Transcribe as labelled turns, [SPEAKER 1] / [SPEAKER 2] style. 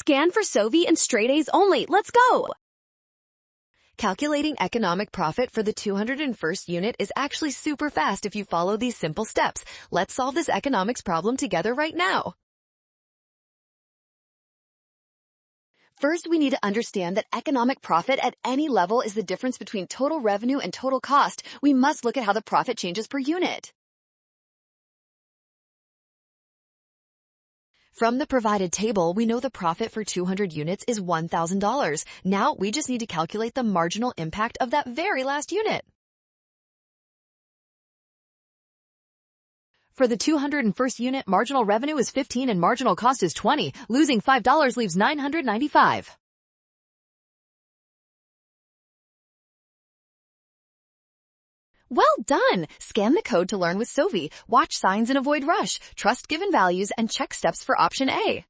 [SPEAKER 1] Scan for Sovi and straight A's only. Let's go!
[SPEAKER 2] Calculating economic profit for the 201st unit is actually super fast if you follow these simple steps. Let's solve this economics problem together right now. First, we need to understand that economic profit at any level is the difference between total revenue and total cost. We must look at how the profit changes per unit. From the provided table, we know the profit for 200 units is $1,000. Now, we just need to calculate the marginal impact of that very last unit. For the 201st unit, marginal revenue is 15 and marginal cost is 20. Losing $5 leaves $995. Well done! Scan the code to learn with Sovi. Watch signs and avoid rush. Trust given values and check steps for option A.